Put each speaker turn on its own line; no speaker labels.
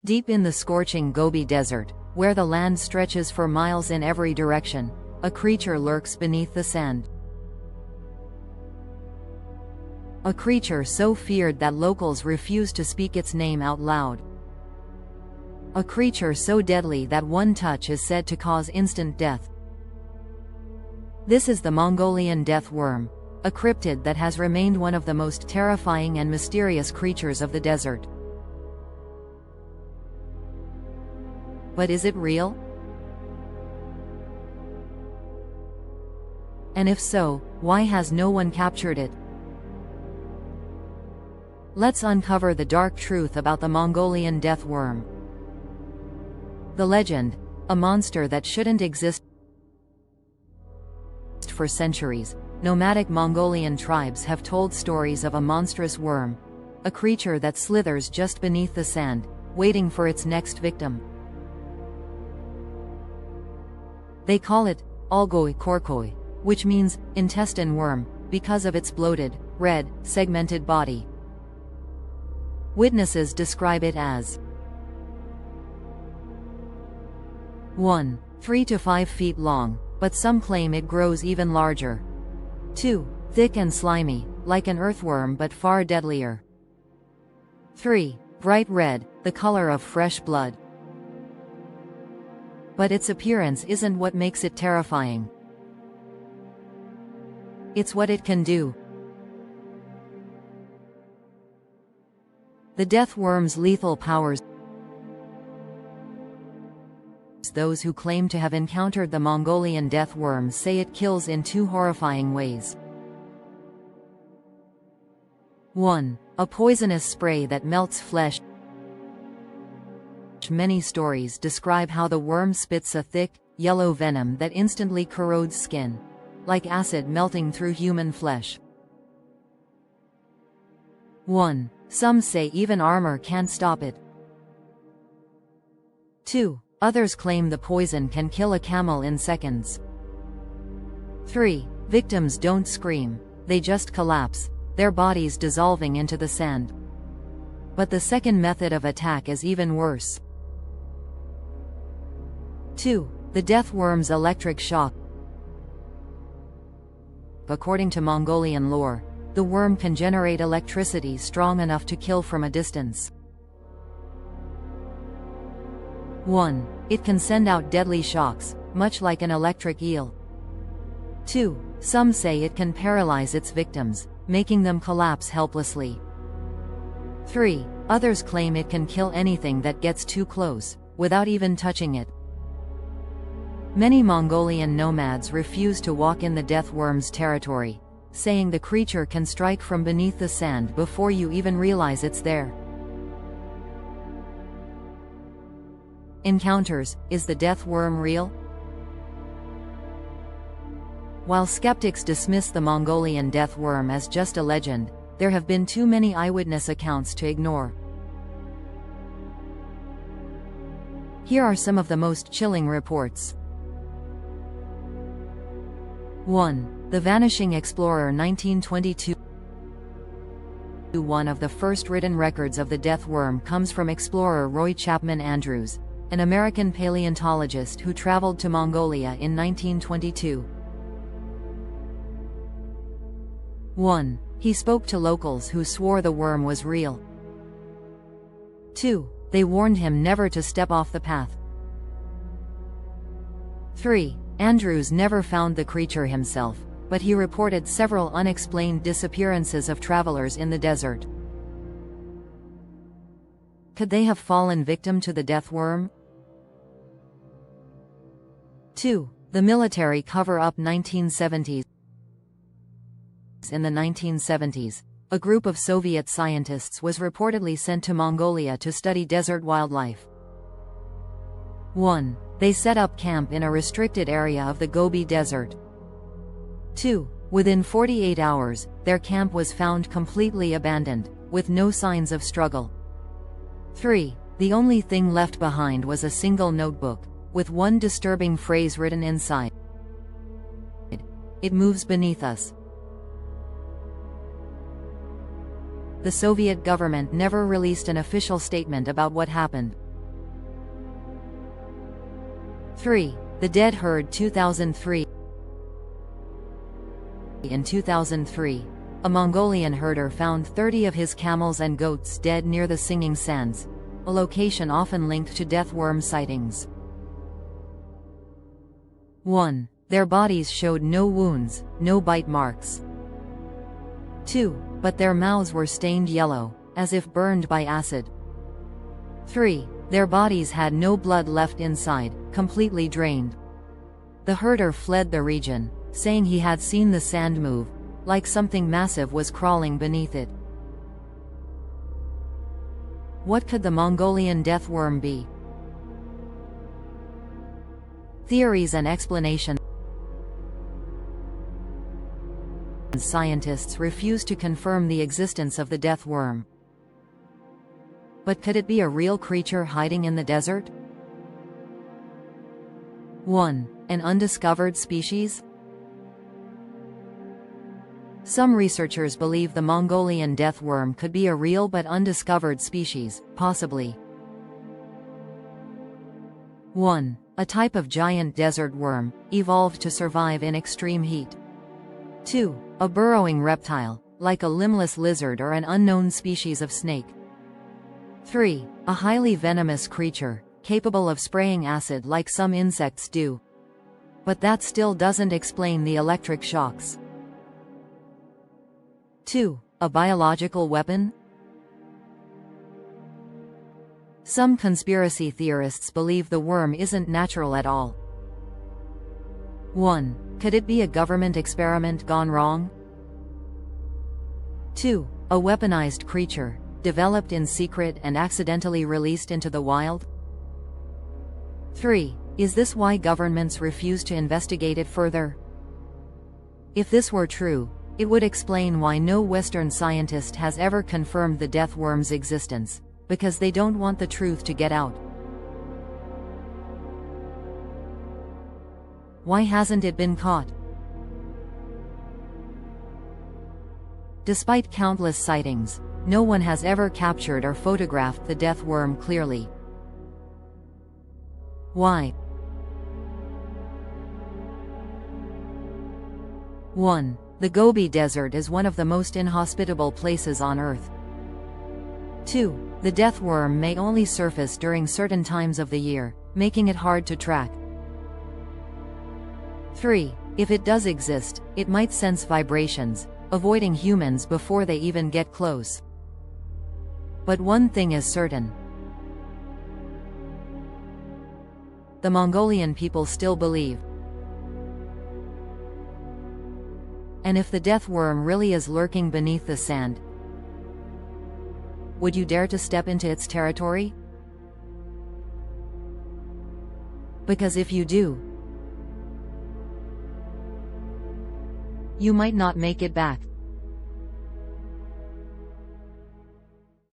Deep in the scorching Gobi Desert, where the land stretches for miles in every direction, a creature lurks beneath the sand. A creature so feared that locals refuse to speak its name out loud. A creature so deadly that one touch is said to cause instant death. This is the Mongolian Deathworm, a cryptid that has remained one of the most terrifying and mysterious creatures of the desert. But is it real? And if so, why has no one captured it? Let's uncover the dark truth about the Mongolian Deathworm. The legend, a monster that shouldn't exist. For centuries, nomadic Mongolian tribes have told stories of a monstrous worm, a creature that slithers just beneath the sand, waiting for its next victim. They call it algoi korkoi, which means intestine worm, because of its bloated, red, segmented body. Witnesses describe it as 1. 3 to 5 feet long, but some claim it grows even larger. 2. Thick and slimy, like an earthworm but far deadlier. 3. Bright red, the color of fresh blood. But its appearance isn't what makes it terrifying. It's what it can do. The Deathworm's lethal powers. Those who claim to have encountered the Mongolian Deathworm say it kills in two horrifying ways. 1. A poisonous spray that melts flesh. Many stories describe how the worm spits a thick, yellow venom that instantly corrodes skin, like acid melting through human flesh. 1. Some say even armor can't stop it. 2. Others claim the poison can kill a camel in seconds. 3. Victims don't scream, they just collapse, their bodies dissolving into the sand. But the second method of attack is even worse. 2. The Deathworm's electric shock. According to Mongolian lore, the worm can generate electricity strong enough to kill from a distance. 1. It can send out deadly shocks, much like an electric eel. 2. Some say it can paralyze its victims, making them collapse helplessly. 3. Others claim it can kill anything that gets too close, without even touching it. Many Mongolian nomads refuse to walk in the Deathworm's territory, saying the creature can strike from beneath the sand before you even realize it's there. Encounters: is the Deathworm real? While skeptics dismiss the Mongolian Deathworm as just a legend, there have been too many eyewitness accounts to ignore. Here are some of the most chilling reports. 1. The Vanishing Explorer 1922. One of the first written records of the Deathworm comes from explorer Roy Chapman Andrews, an American paleontologist who traveled to Mongolia in 1922. 1. He spoke to locals who swore the worm was real. 2. They warned him never to step off the path. 3. Andrews never found the creature himself, but he reported several unexplained disappearances of travelers in the desert. Could they have fallen victim to the Deathworm? 2. The military cover-up 1970s. In the 1970s, a group of Soviet scientists was reportedly sent to Mongolia to study desert wildlife. 1. They set up camp in a restricted area of the Gobi Desert. 2. Within 48 hours, their camp was found completely abandoned, with no signs of struggle. 3. The only thing left behind was a single notebook, with one disturbing phrase written inside. It moves beneath us. The Soviet government never released an official statement about what happened. 3. The Dead Herd 2003. In 2003, a Mongolian herder found 30 of his camels and goats dead near the Singing Sands, a location often linked to deathworm sightings. 1. Their bodies showed no wounds, no bite marks. 2. But their mouths were stained yellow, as if burned by acid. 3. Their bodies had no blood left inside, completely drained. The herder fled the region, saying he had seen the sand move, like something massive was crawling beneath it. What could the Mongolian deathworm be? Theories and explanations. Scientists refuse to confirm the existence of the deathworm. But could it be a real creature hiding in the desert? 1. An undiscovered species? Some researchers believe the Mongolian deathworm could be a real but undiscovered species, possibly 1. A type of giant desert worm, evolved to survive in extreme heat. 2. A burrowing reptile, like a limbless lizard or an unknown species of snake. 3. A highly venomous creature, capable of spraying acid like some insects do. But that still doesn't explain the electric shocks. 2. A biological weapon? Some conspiracy theorists believe the worm isn't natural at all. 1. Could it be a government experiment gone wrong? 2. A weaponized creature, developed in secret and accidentally released into the wild? 3. Is this why governments refuse to investigate it further? If this were true, it would explain why no Western scientist has ever confirmed the deathworm's existence, because they don't want the truth to get out. Why hasn't it been caught? Despite countless sightings, no one has ever captured or photographed the deathworm clearly. Why? 1. The Gobi Desert is one of the most inhospitable places on Earth. 2. The deathworm may only surface during certain times of the year, making it hard to track. 3. If it does exist, it might sense vibrations, avoiding humans before they even get close. But one thing is certain. The Mongolian people still believe. And if the deathworm really is lurking beneath the sand, would you dare to step into its territory? Because if you do, you might not make it back.